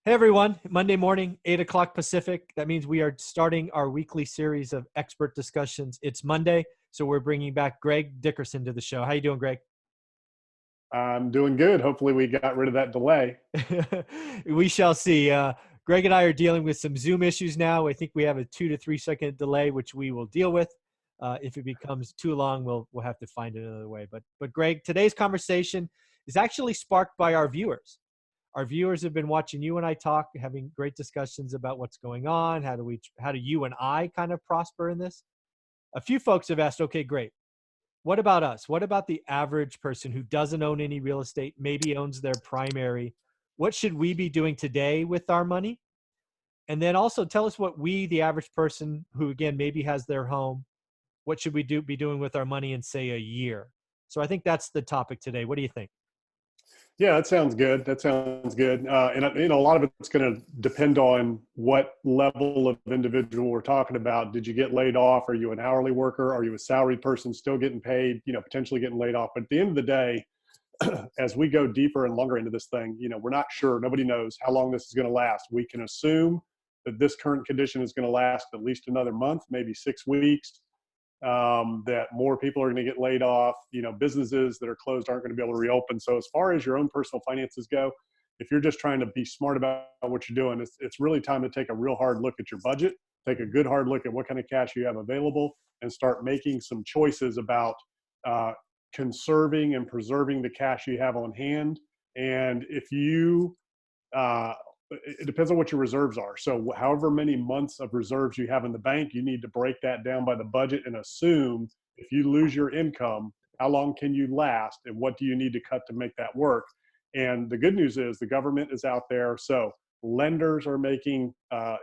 Hey everyone, Monday morning, 8 o'clock Pacific. That means we are starting our weekly series of expert discussions. It's Monday, so we're bringing back Greg Dickerson to the show. How you doing, Greg? I'm doing good. Hopefully we got rid of that delay. We shall see. Greg and I are dealing with some Zoom issues now. I think we have a 2 to 3 second delay, which we will deal with. If it becomes too long, we'll have to find another way. But Greg, today's conversation is actually sparked by our viewers. Our viewers have been watching you and I talk, having great discussions about what's going on. How do you and I kind of prosper in this? A few folks have asked, okay, great. What about us? What about the average person who doesn't own any real estate, maybe owns their primary? What should we be doing today with our money? And then also tell us what we, the average person who, again, maybe has their home, what should we be doing with our money in, say, a year? So I think that's the topic today. What do you think? Yeah, that sounds good. That sounds good. A lot of it's going to depend on what level of individual we're talking about. Did you get laid off? Are you an hourly worker? Are you a salaried person still getting paid, potentially getting laid off? But at the end of the day, as we go deeper and longer into this thing, we're not sure. Nobody knows how long this is going to last. We can assume that this current condition is going to last at least another month, maybe 6 weeks. That more people are going to get laid off. Businesses that are closed aren't going to be able to reopen. So as far as your own personal finances go, if you're just trying to be smart about what you're doing, it's really time to take a real hard look at your budget, take a good hard look at what kind of cash you have available, and start making some choices about conserving and preserving the cash you have on hand. And if you it depends on what your reserves are. So however many months of reserves you have in the bank, you need to break that down by the budget and assume if you lose your income, how long can you last and what do you need to cut to make that work? And the good news is the government is out there. So lenders are making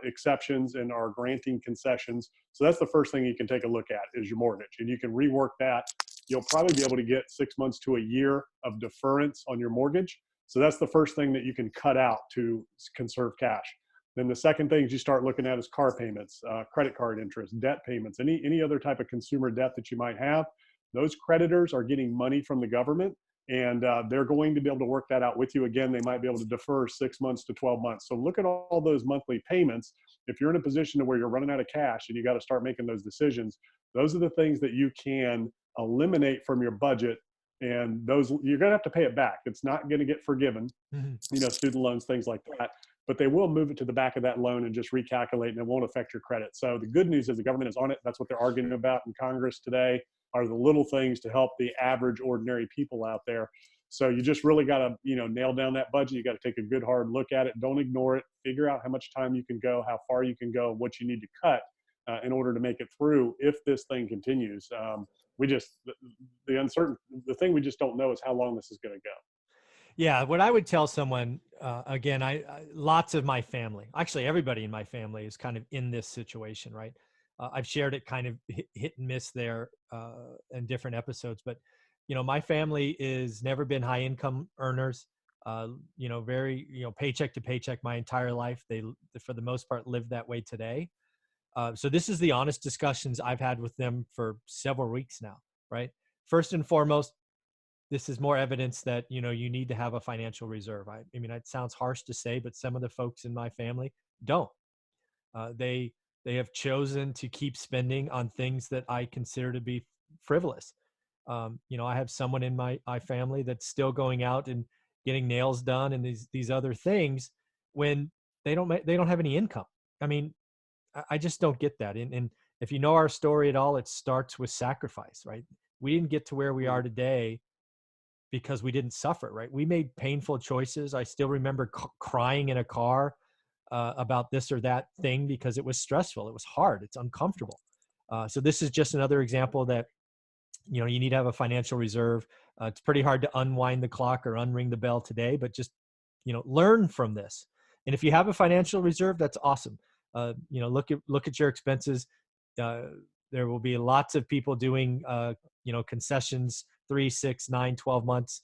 exceptions and are granting concessions. So that's the first thing you can take a look at is your mortgage, and you can rework that. You'll probably be able to get 6 months to a year of deference on your mortgage. So that's the first thing that you can cut out to conserve cash. Then the second things you start looking at is car payments, credit card interest, debt payments, any other type of consumer debt that you might have. Those creditors are getting money from the government, and they're going to be able to work that out with you. Again, they might be able to defer 6 months to 12 months. So look at all those monthly payments. If you're in a position to where you're running out of cash and you got to start making those decisions, those are the things that you can eliminate from your budget. And those, you're going to have to pay it back. It's not going to get forgiven, student loans, things like that, but they will move it to the back of that loan and just recalculate, and it won't affect your credit. So the good news is the government is on it. That's what they're arguing about in Congress today, are the little things to help the average ordinary people out there. So you just really got to, nail down that budget. You got to take a good hard look at it. Don't ignore it. Figure out how much time you can go, how far you can go, what you need to cut in order to make it through if this thing continues. The thing we just don't know is how long this is going to go. Yeah, what I would tell someone, again, lots of my family, actually everybody in my family is kind of in this situation, right? I've shared it kind of hit and miss there in different episodes, but my family is never been high income earners, very, paycheck to paycheck my entire life. They, for the most part, live that way today. So this is the honest discussions I've had with them for several weeks now, right? First and foremost, this is more evidence that, you need to have a financial reserve. I mean, it sounds harsh to say, but some of the folks in my family don't. They have chosen to keep spending on things that I consider to be frivolous. I have someone in my family that's still going out and getting nails done and these other things when they don't have any income. I mean, I just don't get that. And if you know our story at all, it starts with sacrifice, right? We didn't get to where we are today because we didn't suffer, right? We made painful choices. I still remember crying in a car about this or that thing because it was stressful. It was hard. It's uncomfortable. So this is just another example that, you need to have a financial reserve. It's pretty hard to unwind the clock or unring the bell today, but just, learn from this. And if you have a financial reserve, that's awesome. Look at your expenses. There will be lots of people doing, concessions, 3, 6, 9, 12 months.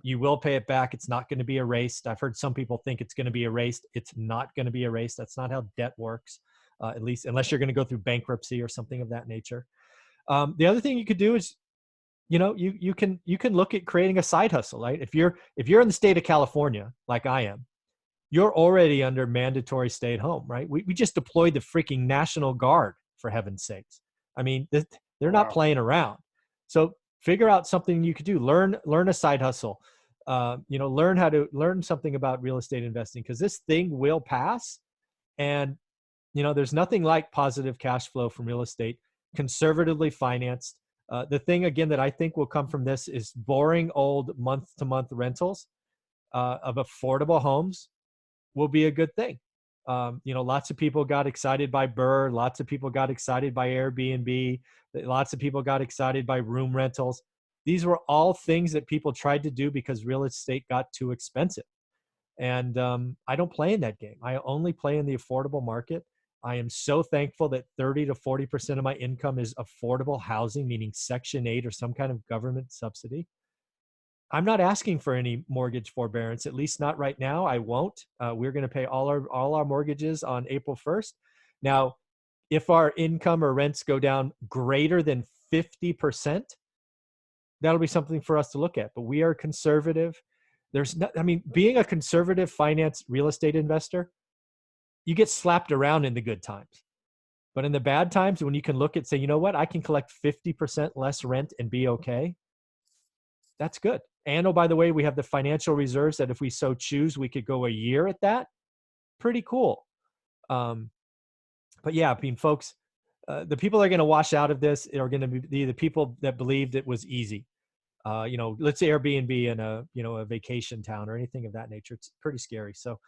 You will pay it back. It's not going to be erased. I've heard some people think it's going to be erased. It's not going to be erased. That's not how debt works, at least unless you're going to go through bankruptcy or something of that nature. The other thing you could do is, you can look at creating a side hustle, right? If you're in the state of California, like I am, you're already under mandatory stay at home, right? We just deployed the freaking National Guard, for heaven's sakes. I mean, they're not Wow. playing around. So figure out something you could do. Learn a side hustle. Learn something about real estate investing, because this thing will pass. And there's nothing like positive cash flow from real estate, conservatively financed. The thing again that I think will come from this is boring old month-to-month rentals of affordable homes will be a good thing. Lots of people got excited by Burr. Lots of people got excited by Airbnb. Lots of people got excited by room rentals. These were all things that people tried to do because real estate got too expensive. And I don't play in that game. I only play in the affordable market. I am so thankful that 30 to 40% of my income is affordable housing, meaning Section 8 or some kind of government subsidy. I'm not asking for any mortgage forbearance, at least not right now. I won't. We're going to pay all our mortgages on April 1st. Now, if our income or rents go down greater than 50%, that'll be something for us to look at. But we are conservative. Being a conservative finance real estate investor, you get slapped around in the good times. But in the bad times, when you can look at, say, you know what, I can collect 50% less rent and be okay, that's good. And oh, by the way, we have the financial reserves that if we so choose, we could go a year at that. Pretty cool. But yeah, folks, the people that are going to wash out of this are going to be the people that believed it was easy. Let's say Airbnb in a vacation town or anything of that nature. It's pretty scary. So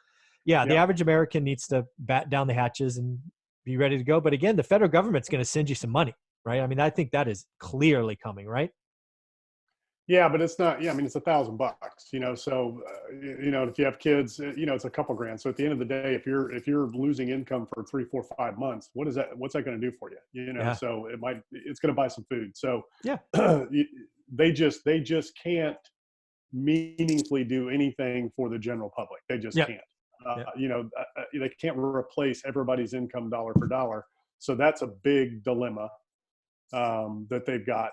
yeah, the Yep. average American needs to bat down the hatches and be ready to go. But again, the federal government's going to send you some money, right? I mean, I think that is clearly coming, right? Yeah, but it's not. Yeah, I mean, it's $1,000. So if you have kids, it's a couple grand. So at the end of the day, if you're losing income for 3, 4, 5 months, what's that going to do for you? Yeah. So it's going to buy some food. So Yeah. they just can't meaningfully do anything for the general public. They just Yeah. can't. Yeah. They can't replace everybody's income dollar for dollar. So that's a big dilemma that they've got.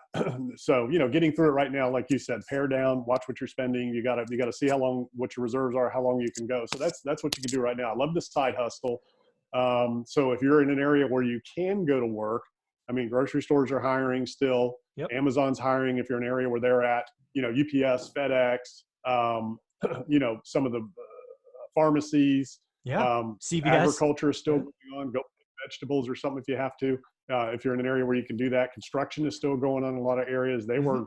So getting through it right now, like you said, pare down, watch what you're spending. You gotta see what your reserves are, how long you can go. So that's what you can do right now. I love the side hustle. So if you're in an area where you can go to work, I mean, grocery stores are hiring still. Yep. Amazon's hiring if you're in an area where they're at. UPS, FedEx. Some of the pharmacies. Yeah. CVS. Agriculture is still going on. Go pick vegetables or something if you have to. If you're in an area where you can do that. Construction is still going on in a lot of areas. They were,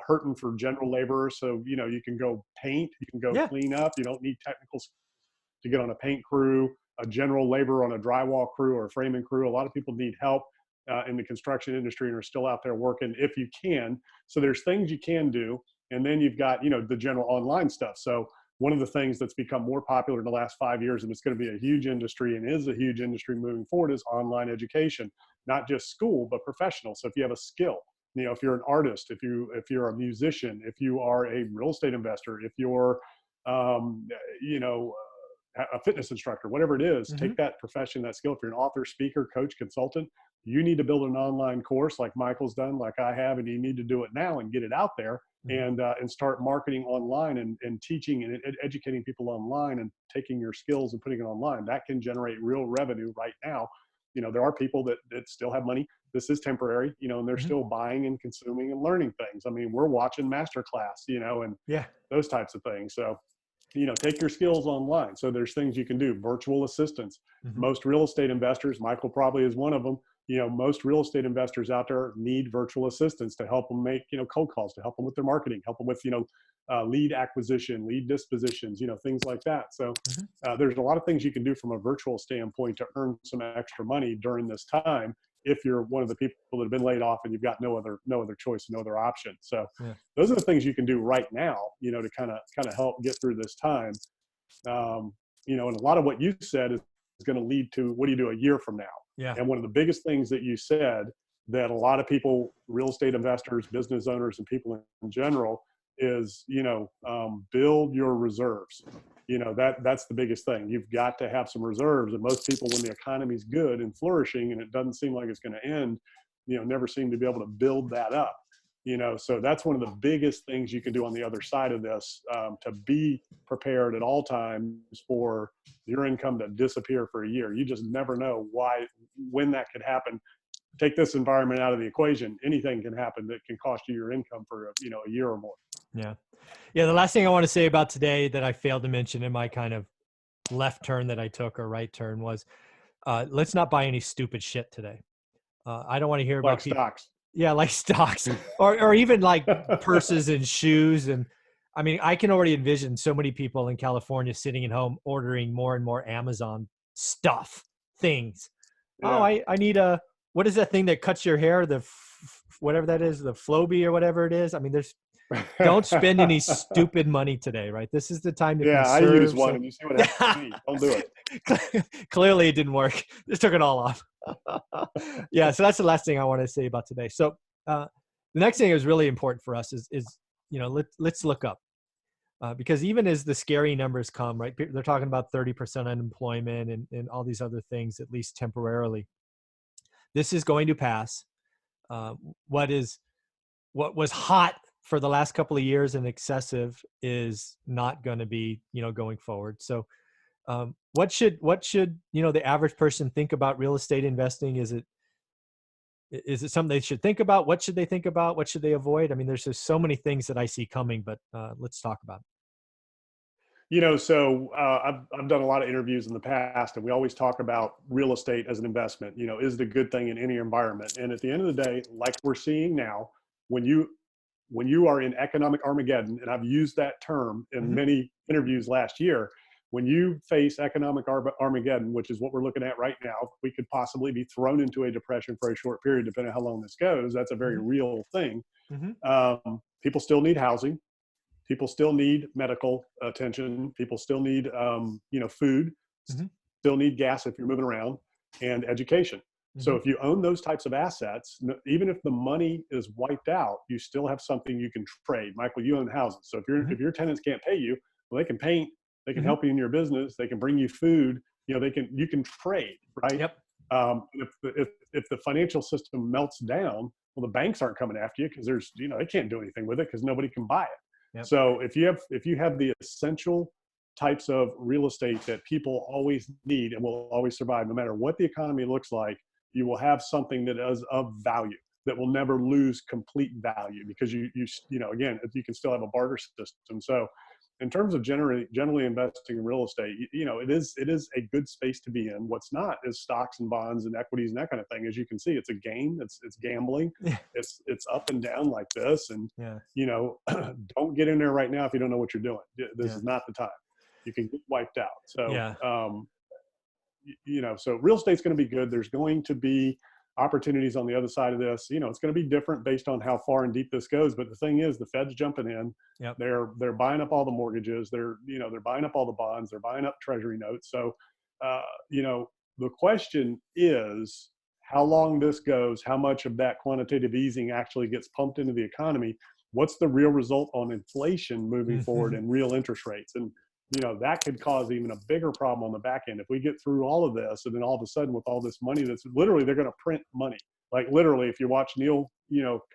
hurting for general labor. So, you can go paint, you can go clean up. You don't need technicals to get on a paint crew, a general labor on a drywall crew or a framing crew. A lot of people need help in the construction industry and are still out there working if you can. So there's things you can do. And then you've got, the general online stuff. So one of the things that's become more popular in the last 5 years, and it's going to be a huge industry and is a huge industry moving forward, is online education. Not just school, but professional. So if you have a skill, if you're an artist, if you're a musician, if you are a real estate investor, if you're, a fitness instructor, whatever it is, take that profession, that skill. If you're an author, speaker, coach, consultant, you need to build an online course like Michael's done, like I have, and you need to do it now and get it out there and start marketing online and teaching and educating people online and taking your skills and putting it online. That can generate real revenue right now. There are people that still have money. This is temporary, and they're still buying and consuming and learning things. I mean, we're watching masterclass, and those types of things. So, take your skills online. So there's things you can do. Virtual assistants. Most real estate investors, Michael probably is one of them. Most real estate investors out there need virtual assistants to help them make, cold calls, to help them with their marketing, help them with, lead acquisition, lead dispositions, things like that. So there's a lot of things you can do from a virtual standpoint to earn some extra money during this time if you're one of the people that have been laid off and you've got no other choice, no other option. So those are the things you can do right now, to kind of help get through this time. And a lot of what you said is going to lead to, what do you do a year from now? Yeah. And one of the biggest things that you said that a lot of people, real estate investors, business owners, and people in general is, build your reserves. That's the biggest thing. You've got to have some reserves. And most people, when the economy's good and flourishing and it doesn't seem like it's going to end, never seem to be able to build that up. So that's one of the biggest things you can do on the other side of this, to be prepared at all times for your income to disappear for a year. You just never know when that could happen. Take this environment out of the equation, anything can happen that can cost you your income for a year or more. Yeah. Yeah. The last thing I want to say about today that I failed to mention in my kind of left turn that I took, or right turn, was let's not buy any stupid shit today. I don't want to hear Like about people. stocks. Yeah, like stocks, or even like purses and shoes. And I mean, I can already envision so many people in California sitting at home ordering more and more Amazon stuff, things. Oh, Yeah. I need what is that thing that cuts your hair? Whatever that is, the Flowbee or whatever it is. I mean, don't spend any stupid money today, right? This is the time to Yeah, I use conserve. one, So and you see what happens to me. Don't do it. clearly it didn't work. Just took it all off. Yeah, so that's the last thing I want to say about today. So the next thing is really important for us is let's look up, because even as the scary numbers come, right? They're talking about 30% unemployment and all these other things, at least temporarily. This is going to pass. Uh, what was hot for the last couple of years and excessive is not going to be, going forward. So what should the average person think about real estate investing? Is it something they should think about? What should they think about? What should they avoid? I mean, there's just so many things that I see coming, but let's talk about it. I've done a lot of interviews in the past, and we always talk about real estate as an investment. Is it a good thing in any environment? And at the end of the day, like we're seeing now, when you are in economic Armageddon, and I've used that term in many interviews last year, when you face economic Armageddon, which is what we're looking at right now, we could possibly be thrown into a depression for a short period, depending on how long this goes. That's a very real thing. People still need housing. People still need medical attention. People still need, food, still need gas if you're moving around, and education. So if you own those types of assets, even if the money is wiped out, you still have something you can trade. Michael, you own houses. So if your tenants can't pay you, well, they can paint, they can help you in your business, they can bring you food, you can trade, right? Yep. If the financial system melts down, well, the banks aren't coming after you because they can't do anything with it because nobody can buy it. Yep. So if you have the essential types of real estate that people always need and will always survive, no matter what the economy looks like, you will have something that is of value, that will never lose complete value, because again, you can still have a barter system. So in terms of generally investing in real estate, it is a good space to be in. What's not is stocks and bonds and equities and that kind of thing. As you can see, it's a game. It's gambling. It's up and down like this. And don't get in there right now if you don't know what you're doing. This is not the time. You can get wiped out. So so real estate's going to be good. There's going to be opportunities on the other side of this. It's going to be different based on how far and deep this goes. But the thing is, the Fed's jumping in. Yep. They're buying up all the mortgages. They're buying up all the bonds. They're buying up treasury notes. So, the question is how long this goes, how much of that quantitative easing actually gets pumped into the economy. What's the real result on inflation moving forward and real interest rates? And that could cause even a bigger problem on the back end. If we get through all of this, and then all of a sudden with all this money, that's literally, they're going to print money. Like literally, if you watch Neil,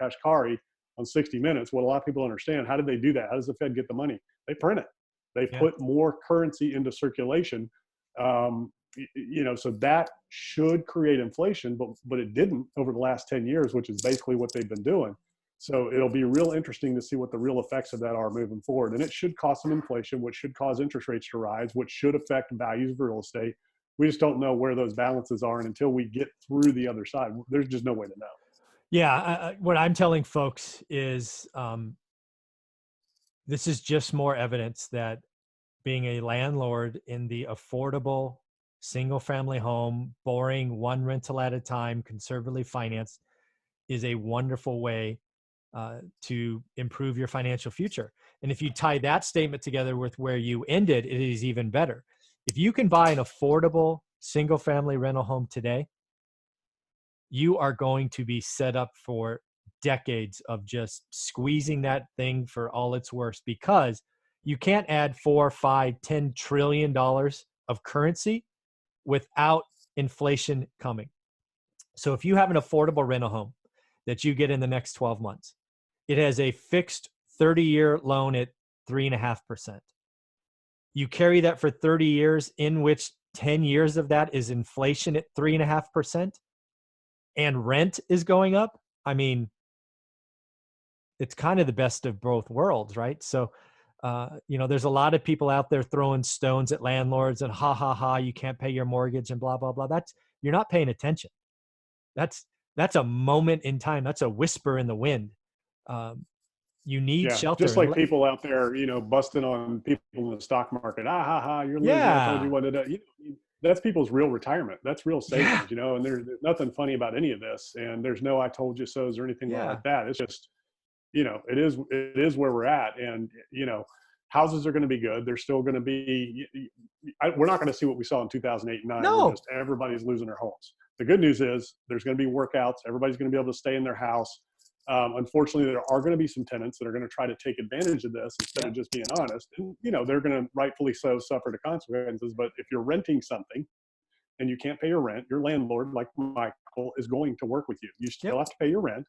Kashkari on 60 Minutes, what a lot of people understand, how did they do that? How does the Fed get the money? They print it. They put more currency into circulation. So that should create inflation, but it didn't over the last 10 years, which is basically what they've been doing. So it'll be real interesting to see what the real effects of that are moving forward. And it should cause some inflation, which should cause interest rates to rise, which should affect values of real estate. We just don't know where those balances are. And until we get through the other side, there's just no way to know. Yeah. What I'm telling folks is this is just more evidence that being a landlord in the affordable single family home, boring, one rental at a time, conservatively financed, is a wonderful way to improve your financial future. And if you tie that statement together with where you ended, it is even better. If you can buy an affordable single family rental home today, you are going to be set up for decades of just squeezing that thing for all it's worth, because you can't add 4, 5, 10 trillion dollars of currency without inflation coming. So if you have an affordable rental home that you get in the next 12 months, It has a fixed 30-year loan at 3.5%. You carry that for 30 years, in which 10 years of that is inflation at 3.5%, and rent is going up. I mean, it's kind of the best of both worlds, right? So, there's a lot of people out there throwing stones at landlords and ha ha ha, you can't pay your mortgage and blah blah blah. You're not paying attention. That's that's a moment in time. That's a whisper in the wind. Um, you need Yeah, shelter, just and like people out there, busting on people in the stock market. Ah, ha, ha, you're losing. I told you yeah, what to do. That's people's real retirement. That's real yeah, savings, and there's nothing funny about any of this. And there's no "I told you so"s or anything yeah, like that. It's just, it is where we're at. And houses are going to be good. They're still going to be. We're not going to see what we saw in 2008 and 9, where no, just everybody's losing their homes. The good news is there's going to be workouts. Everybody's going to be able to stay in their house. Unfortunately, there are going to be some tenants that are going to try to take advantage of this instead yeah, of just being honest. And, they're going to rightfully so suffer the consequences. But if you're renting something and you can't pay your rent, your landlord, like Michael, is going to work with you. You yep, still have to pay your rent.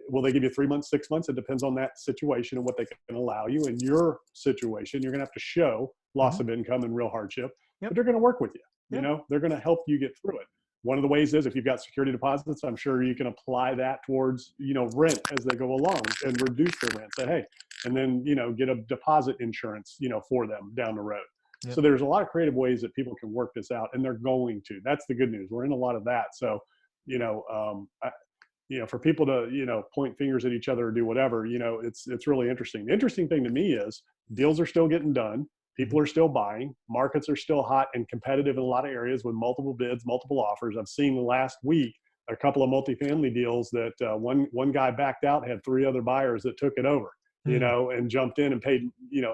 Will they give you 3 months, 6 months? It depends on that situation and what they can allow you. In your situation, you're going to have to show loss hmm, of income and real hardship, yep, but they're going to work with you. yep, They're going to help you get through it. One of the ways is if you've got security deposits, I'm sure you can apply that towards, rent as they go along and reduce their rent. Say, hey, and then, get a deposit insurance, for them down the road. yep. So there's a lot of creative ways that people can work this out, and they're going to. That's the good news. We're in a lot of that. So, for people to, point fingers at each other or do whatever, it's really interesting. The interesting thing to me is deals are still getting done. Hmm. People are still buying. Markets are still hot and competitive in a lot of areas with multiple bids, multiple offers. I've seen last week a couple of multifamily deals that one guy backed out, had three other buyers that took it over, Hmm. and jumped in and paid,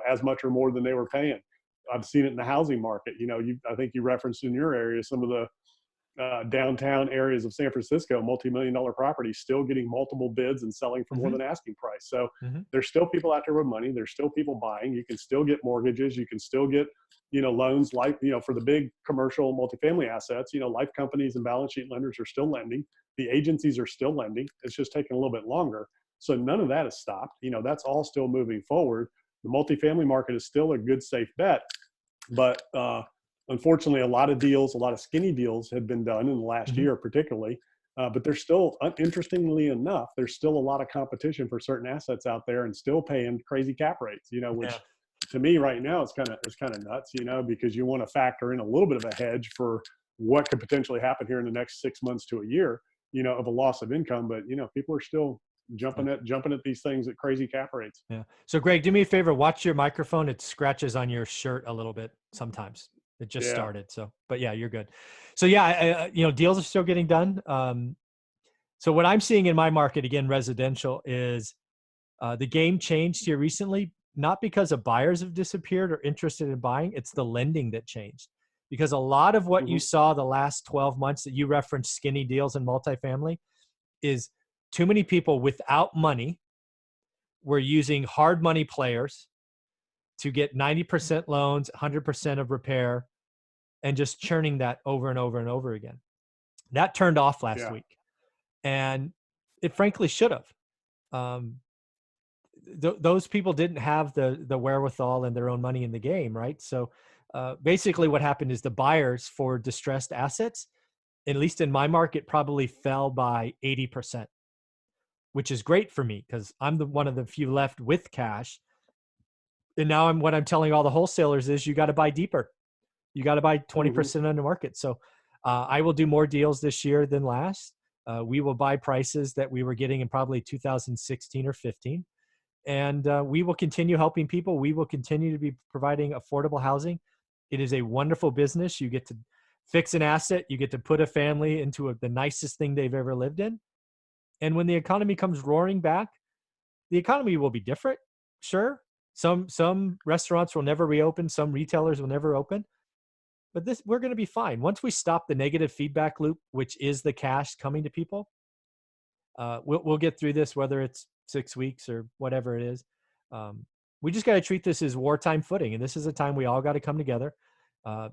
as much or more than they were paying. I've seen it in the housing market. I think you referenced in your area some of the downtown areas of San Francisco, multi-million-dollar properties still getting multiple bids and selling for more Hmm. than asking price. So Hmm. there's still people out there with money. There's still people buying. You can still get mortgages. You can still get, loans like, for the big commercial multifamily assets, life companies and balance sheet lenders are still lending. The agencies are still lending. It's just taking a little bit longer. So none of that has stopped. That's all still moving forward. The multifamily market is still a good, safe bet. But unfortunately, a lot of deals, a lot of skinny deals have been done in the last Hmm. year, particularly. But there's still, interestingly enough, there's still a lot of competition for certain assets out there, and still paying crazy cap rates. Yeah. Which to me right now it's kind of nuts. Because you want to factor in a little bit of a hedge for what could potentially happen here in the next 6 months to a year. Of a loss of income. But people are still Yeah. jumping at these things at crazy cap rates. Yeah. So, Greg, do me a favor. Watch your microphone. It scratches on your shirt a little bit sometimes. It just Yeah. started. So, but yeah, you're good. So, yeah, deals are still getting done. So, what I'm seeing in my market, again, residential, is the game changed here recently, not because of buyers have disappeared or interested in buying. It's the lending that changed. Because a lot of what you Hmm. saw the last 12 months that you referenced, skinny deals in multifamily, is too many people without money were using hard money players to get 90% loans, 100% of repair, and just churning that over and over and over again. That turned off last Yeah. week, and it frankly should have. Um, those people didn't have the wherewithal and their own money in the game, right? So basically, what happened is the buyers for distressed assets, at least in my market, probably fell by 80%, which is great for me because I'm the one of the few left with cash. And now what I'm telling all the wholesalers is you got to buy deeper. You got to buy Hmm. 20% on the market. So I will do more deals this year than last. We will buy prices that we were getting in probably 2016 or 15. And we will continue helping people. We will continue to be providing affordable housing. It is a wonderful business. You get to fix an asset. You get to put a family into the nicest thing they've ever lived in. And when the economy comes roaring back, the economy will be different. Sure. Some restaurants will never reopen. Some retailers will never open. But we're going to be fine. Once we stop the negative feedback loop, which is the cash coming to people, we'll get through this, whether it's 6 weeks or whatever it is. We just got to treat this as wartime footing. And this is a time we all got to come together,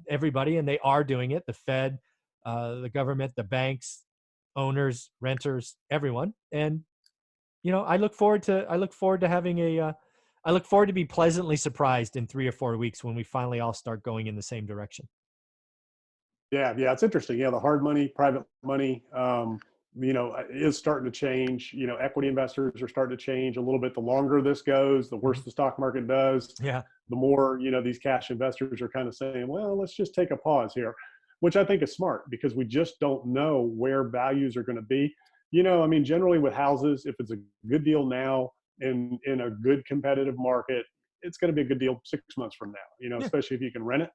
everybody, and they are doing it. The Fed, the government, the banks, owners, renters, everyone. And I look forward to having I look forward to be pleasantly surprised in 3 or 4 weeks when we finally all start going in the same direction. Yeah, yeah, it's interesting. Yeah, the hard money, private money, is starting to change. Equity investors are starting to change a little bit. The longer this goes, the worse Mhm. the stock market does. Yeah. The more, these cash investors are kind of saying, well, let's just take a pause here, which I think is smart because we just don't know where values are going to be. I mean, generally with houses, if it's a good deal now in a good competitive market, it's going to be a good deal 6 months from now, Yeah. especially if you can rent it.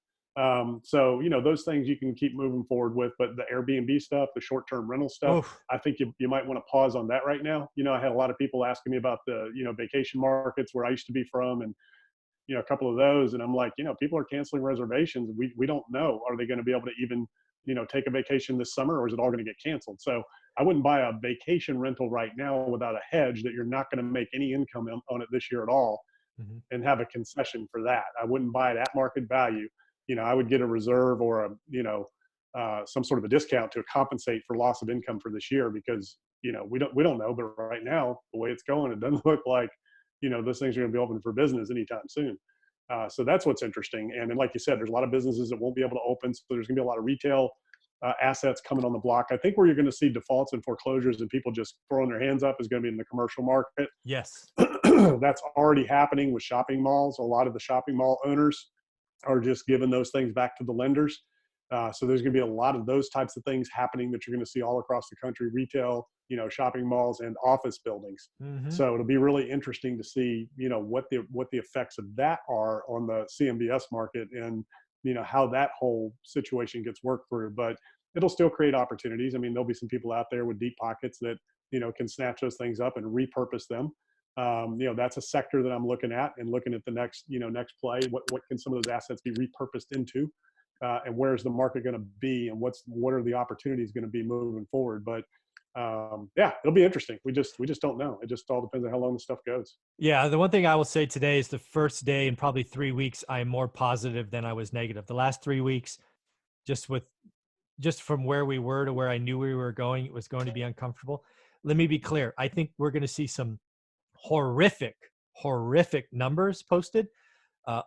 So, those things you can keep moving forward with, but the Airbnb stuff, the short-term rental stuff, Oof. I think you might want to pause on that right now. I had a lot of people asking me about the, vacation markets where I used to be from, and a couple of those, and I'm like, people are canceling reservations. We don't know, are they going to be able to even take a vacation this summer, or is it all going to get canceled? So I wouldn't buy a vacation rental right now without a hedge that you're not going to make any income on it this year at all, Mhm. and have a concession for that. I wouldn't buy it at market value. I would get a reserve or some sort of a discount to compensate for loss of income for this year, because we don't know. But right now, the way it's going, it doesn't look like those things are going to be open for business anytime soon. So that's what's interesting. And then, like you said, there's a lot of businesses that won't be able to open. So there's going to be a lot of retail assets coming on the block. I think where you're going to see defaults and foreclosures and people just throwing their hands up is going to be in the commercial market. Yes. That's already happening with shopping malls. A lot of the shopping mall owners are just giving those things back to the lenders. So there's going to be a lot of those types of things happening that you're going to see all across the country: retail, shopping malls, and office buildings. Hmm. So it'll be really interesting to see, what the effects of that are on the CMBS market, and how that whole situation gets worked through. But it'll still create opportunities. I mean, there'll be some people out there with deep pockets that can snatch those things up and repurpose them. That's a sector that I'm looking at, and looking at the next play. What can some of those assets be repurposed into, and where's the market going to be, and what are the opportunities going to be moving forward? But yeah, it'll be interesting. We just don't know. It just all depends on how long the stuff goes. Yeah, the one thing I will say today is the first day in probably 3 weeks, I'm more positive than I was negative. The last 3 weeks, just with just from where we were to where I knew we were going, it was going to be uncomfortable. Let me be clear. I think we're going to see some horrific, horrific numbers posted.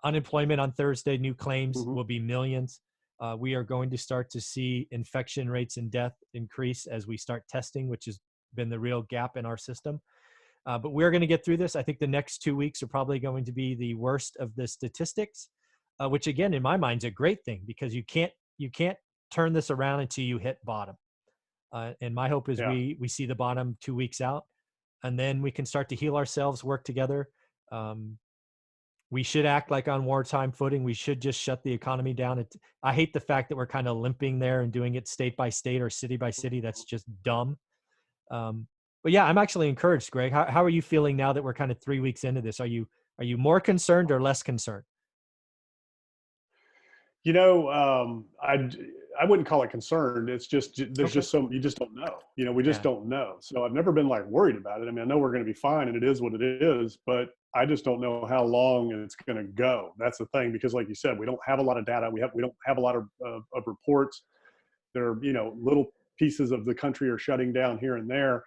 Unemployment on Thursday, new claims Hmm. will be millions. We are going to start to see infection rates and death increase as we start testing, which has been the real gap in our system. But we're going to get through this. I think the next 2 weeks are probably going to be the worst of the statistics, which again, in my mind, is a great thing because you can't turn this around until you hit bottom. And my hope is Yeah. we see the bottom 2 weeks out, and then we can start to heal ourselves, work together. Um, we should act like on wartime footing. We should just shut the economy down. I hate the fact that we're kind of limping there and doing it state by state or city by city. That's just dumb. Um, but yeah, I'm actually encouraged, Greg. How are you feeling now that we're kind of 3 weeks into this? Are you more concerned or less concerned? You know, I wouldn't call it concerned. It's just there's Okay. just you just don't know. We just Yeah. don't know. So I've never been like worried about it. I mean, I know we're going to be fine, and it is what it is. But I just don't know how long it's going to go. That's the thing, because, like you said, we don't have a lot of data. We don't have a lot of reports. There are little pieces of the country are shutting down here and there.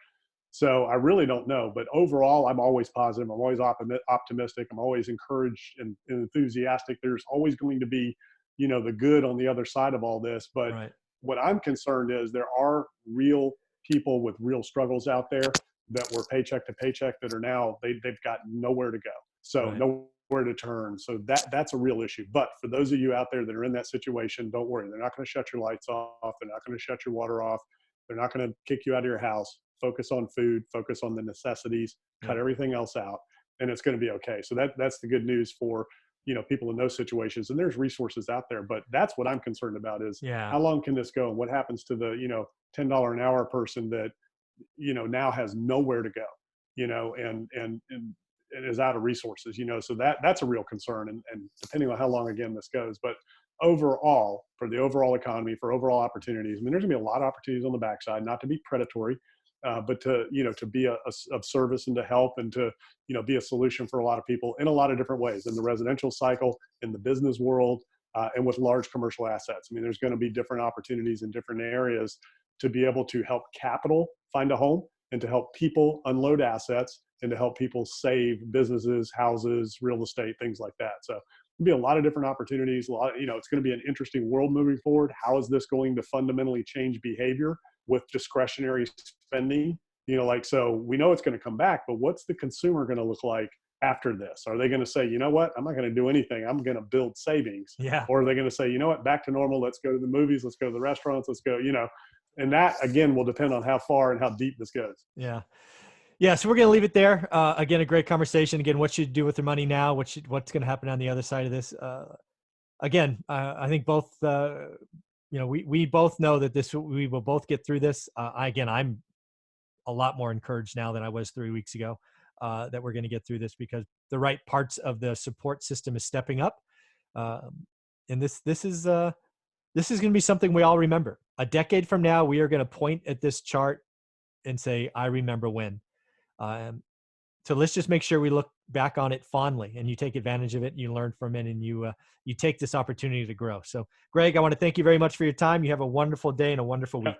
So I really don't know. But overall, I'm always positive. I'm always optimistic. I'm always encouraged and enthusiastic. There's always going to be, the good on the other side of all this. But Right. what I'm concerned is there are real people with real struggles out there that were paycheck to paycheck that are now they've got nowhere to go. So Right. nowhere to turn. So that's a real issue. But for those of you out there that are in that situation, don't worry. They're not going to shut your lights off. They're not going to shut your water off. They're not going to kick you out of your house. Focus on food, focus on the necessities, cut Yep. everything else out, and it's going to be okay. So that's the good news for people in those situations. And there's resources out there, but that's what I'm concerned about: is Yeah. how long can this go, and what happens to the $10 an hour person that now has nowhere to go, and is out of resources. So that's a real concern, and depending on how long again this goes. But overall, for the overall economy, for overall opportunities, I mean, there's gonna be a lot of opportunities on the backside. Not to be predatory, but to be of service and to help, and to be a solution for a lot of people in a lot of different ways, in the residential cycle, in the business world, and with large commercial assets. I mean, there's going to be different opportunities in different areas to be able to help capital find a home, and to help people unload assets and to help people save businesses, houses, real estate, things like that. So there'll be a lot of different opportunities. A lot, it's going to be an interesting world moving forward. How is this going to fundamentally change behavior with discretionary spending? So we know it's going to come back, but what's the consumer going to look like after this? Are they going to say, you know what, I'm not going to do anything, I'm going to build savings? Yeah. Or are they going to say, you know what, back to normal, let's go to the movies, let's go to the restaurants, let's go, and that again will depend on how far and how deep this goes. Yeah. Yeah. So we're going to leave it there. Again, a great conversation. Again, what should you do with your money now? What's going to happen on the other side of this? Again, I think both, we both know that we will both get through this. I'm a lot more encouraged now than I was 3 weeks ago, that we're going to get through this because the right parts of the support system is stepping up. And this is going to be something we all remember. A decade from now, we are going to point at this chart and say, I remember when. So let's just make sure we look back on it fondly and you take advantage of it, you learn from it, and you take this opportunity to grow. So Greg, I want to thank you very much for your time. You have a wonderful day and a wonderful week.